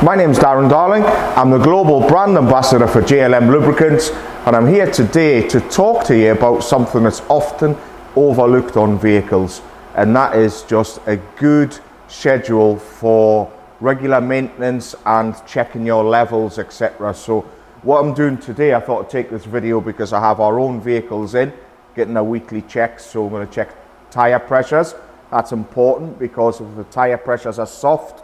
My name is Darren Darling. I'm the Global Brand Ambassador for JLM Lubricants, and I'm here today to talk to you about something that's often overlooked on vehicles, and that is just a good schedule for regular maintenance and checking your levels, etc. So what I'm doing today, I thought I'd take this video because I have our own vehicles in, getting a weekly check. So I'm going to check tyre pressures. That's important because if the tyre pressures are soft,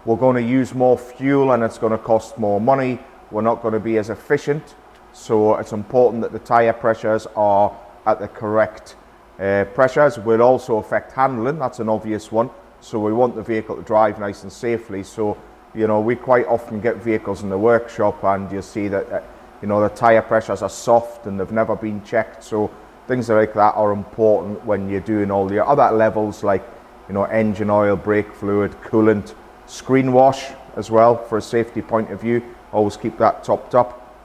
we're going to use more fuel and it's going to cost more money. We're not going to be as efficient. So it's important that the tyre pressures are at the correct pressures. Will also affect handling. That's an obvious one. So we want the vehicle to drive nice and safely. So, you know, we quite often get vehicles in the workshop and you see that, you know, the tyre pressures are soft and they've never been checked. So things like that are important when you're doing all the other levels, like, you know, engine oil, brake fluid, coolant, screen wash as well for a safety point of view. Always keep that topped up.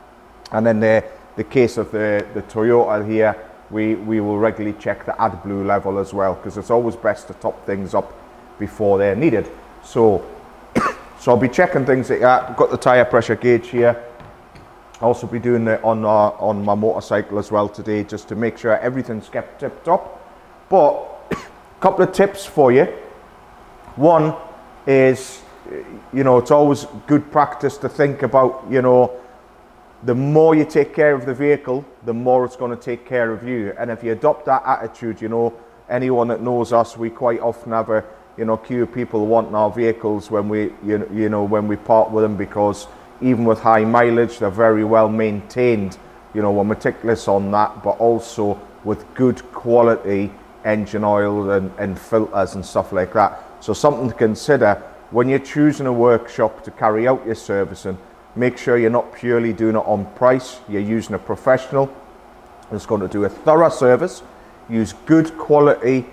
And then the case of the Toyota here, we will regularly check the AdBlue level as well, because it's always best to top things up before they're needed. So I'll be checking things like that. I've got the tyre pressure gauge here. I'll also be doing it on my motorcycle as well today, just to make sure everything's kept tip top. But a couple of tips for you. One is, you know, it's always good practice to think about, you know, the more you take care of the vehicle, the more it's going to take care of you. And if you adopt that attitude, you know, anyone that knows us, we quite often have a, you know, queue of people wanting our vehicles when we, you know, when we part with them, because even with high mileage, they're very well maintained. You know, we're meticulous on that, but also with good quality engine oil and filters and stuff like that. So something to consider when you're choosing a workshop to carry out your servicing. Make sure you're not purely doing it on price. You're using a professional that's going to do a thorough service, use good quality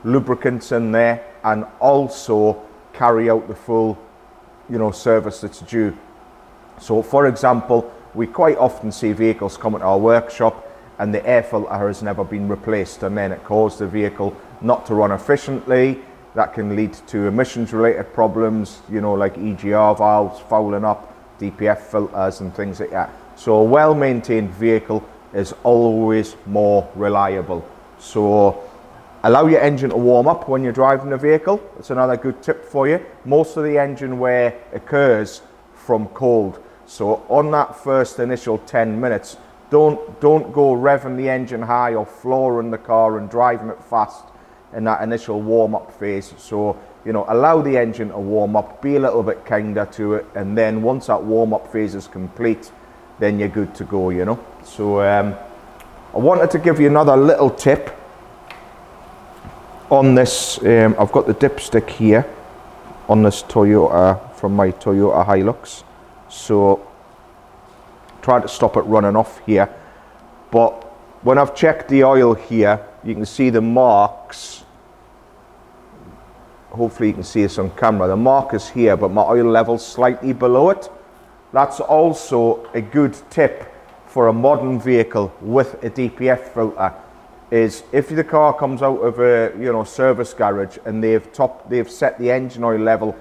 lubricants in there, and also carry out the full, you know, service that's due. So for example, we quite often see vehicles come into our workshop and the air filter has never been replaced, and then it caused the vehicle not to run efficiently. That can lead to emissions related problems, you know, like EGR valves fouling up, DPF filters and things like that. So a well maintained vehicle is always more reliable. So allow your engine to warm up when you're driving the vehicle. That's another good tip for you. Most of the engine wear occurs from cold. So on that first initial 10 minutes, don't go revving the engine high or flooring the car and driving it fast in that initial warm-up phase. So, you know, allow the engine to warm up, be a little bit kinder to it, and then once that warm-up phase is complete, then you're good to go, you know. So I wanted to give you another little tip on this. I've got the dipstick here on this Toyota, from my Toyota Hilux. So try to stop it running off here, but when I've checked the oil here, you can see the marks. Hopefully you can see this on camera. The mark is here, but my oil level's slightly below it. That's also a good tip for a modern vehicle with a DPF filter. Is if the car comes out of a, you know, service garage and they've set the engine oil level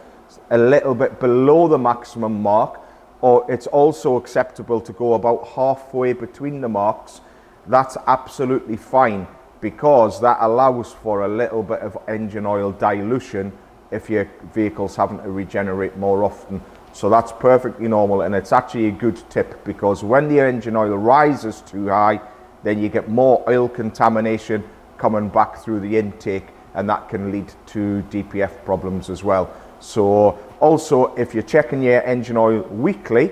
a little bit below the maximum mark, or it's also acceptable to go about halfway between the marks, that's absolutely fine, because that allows for a little bit of engine oil dilution if your vehicle's having to regenerate more often. So that's perfectly normal, and it's actually a good tip, because when the engine oil rises too high, then you get more oil contamination coming back through the intake, and that can lead to DPF problems as well. So also, if you're checking your engine oil weekly,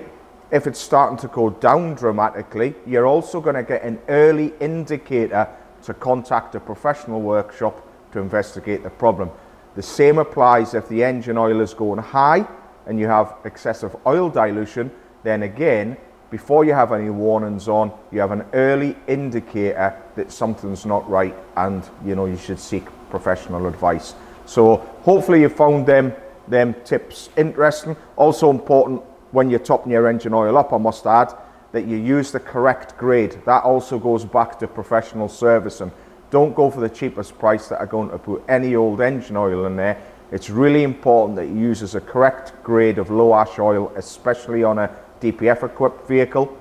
if it's starting to go down dramatically, you're also going to get an early indicator to contact a professional workshop to investigate the problem. The same applies if the engine oil is going high and you have excessive oil dilution. Then again, before you have any warnings on, you have an early indicator that something's not right, and you know, you should seek professional advice. So hopefully you found them tips interesting. Also important, when you're topping your engine oil up, I must add, that you use the correct grade. That also goes back to professional servicing. Don't go for the cheapest price that are going to put any old engine oil in there. It's really important that you use a correct grade of low ash oil, especially on a DPF equipped vehicle.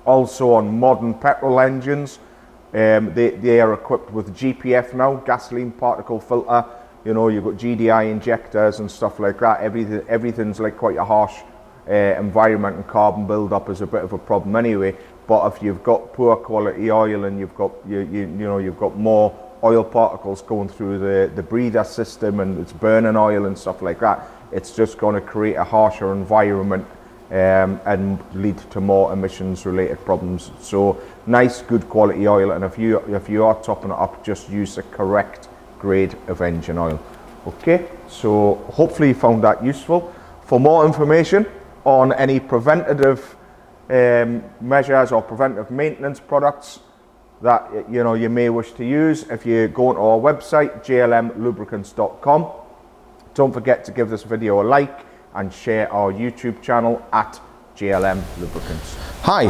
Also on modern petrol engines, they are equipped with GPF now, gasoline particle filter. You know, you've got GDI injectors and stuff like that. Everything's like quite a harsh environment, and carbon build-up is a bit of a problem anyway. But if you've got poor quality oil and you've got you've got more oil particles going through the breather system, and it's burning oil and stuff like that, it's just going to create a harsher environment and lead to more emissions related problems. So nice good quality oil, and if you are topping it up, just use the correct grade of engine oil. Okay, so hopefully you found that useful. For more information on any preventative measures or preventive maintenance products that you may wish to use, if you go onto our website jlmlubricants.com, don't forget to give this video a like and share our YouTube channel at JLM Lubricants. Hi,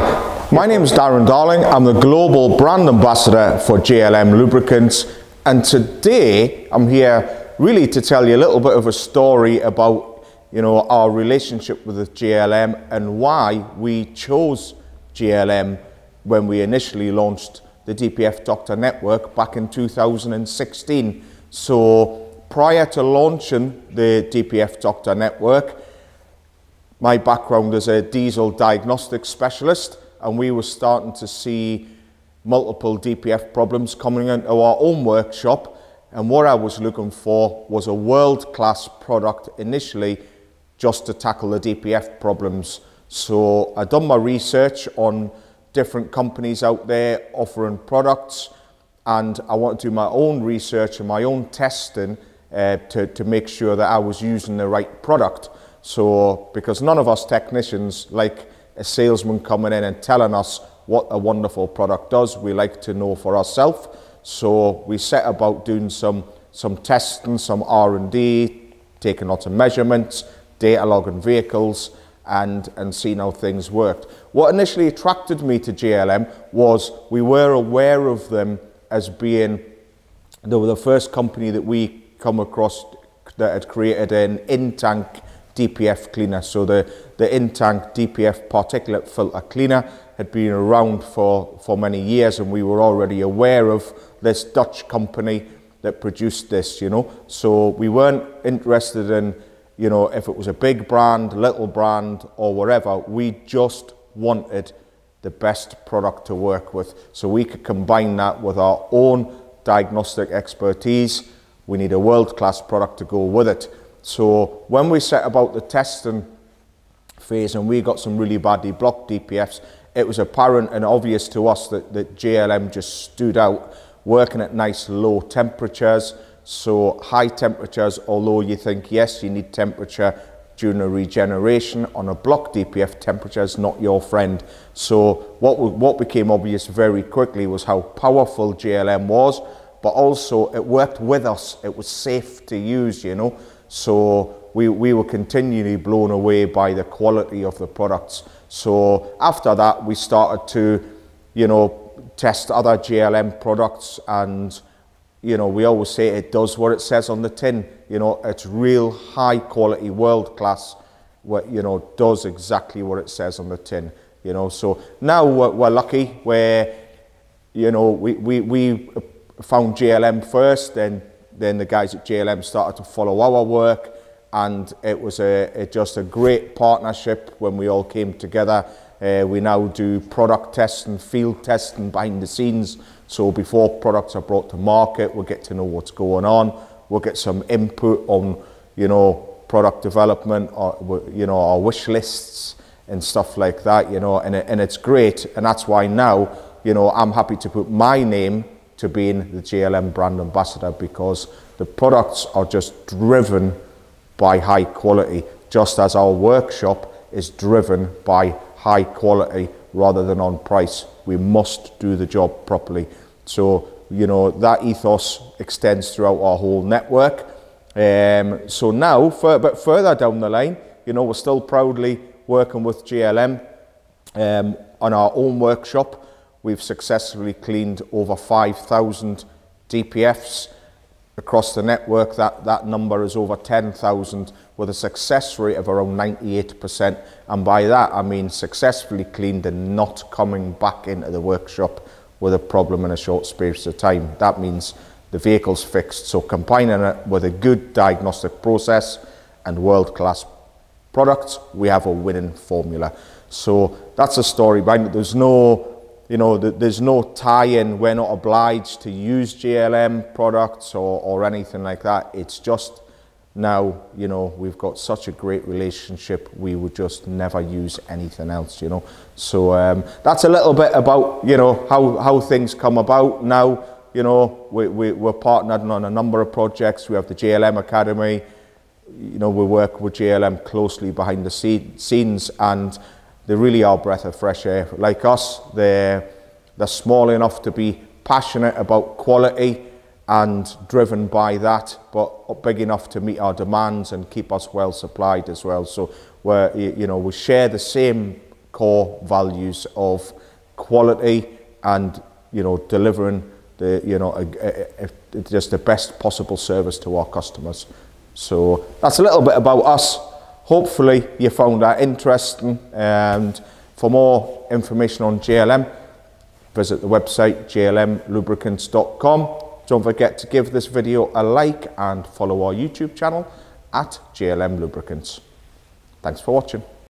my name is Darren Darling. I'm the global brand ambassador for JLM Lubricants, and today I'm here really to tell you a little bit of a story about our relationship with JLM and why we chose JLM when we initially launched the DPF Doctor network back in 2016. So prior to launching the DPF Doctor network, my background as a diesel diagnostic specialist, and we were starting to see multiple DPF problems coming into our own workshop, and what I was looking for was a world-class product initially just to tackle the DPF problems. So I done my research on different companies out there offering products, and I wanted to do my own research and my own testing to make sure that I was using the right product. So because none of us technicians like a salesman coming in and telling us what a wonderful product does, we like to know for ourselves. So we set about doing some testing, some R&D, taking lots of measurements, data logging vehicles, and seeing how things worked. What initially attracted me to JLM was we were aware of them as being, they were the first company that we come across that had created an in-tank DPF cleaner. So the in-tank DPF particulate filter cleaner had been around for many years, and we were already aware of this Dutch company that produced this, So we weren't interested in, if it was a big brand, little brand, or whatever. We just wanted the best product to work with, so we could combine that with our own diagnostic expertise. We need a world-class product to go with it. So when we set about the testing phase and we got some really badly blocked DPFs, it was apparent and obvious to us that JLM just stood out, working at nice low temperatures. So high temperatures, although you think, yes, you need temperature during a regeneration, on a block DPF, temperature is not your friend. So what became obvious very quickly was how powerful JLM was, but also it worked with us. It was safe to use, So we were continually blown away by the quality of the products. So after that, we started to, test other JLM products, and we always say it does what it says on the tin. It's real high quality, world class, does exactly what it says on the tin. So now we're lucky where, we found JLM first, then the guys at JLM started to follow our work, and it was just a great partnership when we all came together. We now do product testing, field testing behind the scenes. So before products are brought to market, we'll get to know what's going on. We'll get some input on, product development, or, our wish lists and stuff like that, and it's great. And that's why now, I'm happy to put my name to being the JLM brand ambassador, because the products are just driven by high quality, just as our workshop is driven by high quality rather than on price. We must do the job properly. So, that ethos extends throughout our whole network. So now, a bit further down the line, we're still proudly working with JLM on our own workshop. We've successfully cleaned over 5,000 DPFs across the network, that number is over 10,000 with a success rate of around 98%. And by that, I mean successfully cleaned and not coming back into the workshop with a problem in a short space of time. That means the vehicle's fixed. So combining it with a good diagnostic process and world-class products, we have a winning formula. So that's the story behind it. There's no, you know, there's no tie-in. We're not obliged to use JLM products or anything like that. It's just now, you know, we've got such a great relationship, we would just never use anything else, you know. So that's a little bit about, you know, how things come about now. You know, we're partnered on a number of projects. We have the JLM Academy. You know, we work with JLM closely behind the scenes, and they really are a breath of fresh air. Like us, they're small enough to be passionate about quality and driven by that, but big enough to meet our demands and keep us well supplied as well. So we share the same core values of quality and, you know, delivering just the best possible service to our customers. So that's a little bit about us. Hopefully you found that interesting, and for more information on JLM, visit the website jlmlubricants.com. Don't forget to give this video a like and follow our YouTube channel at JLM Lubricants. Thanks for watching.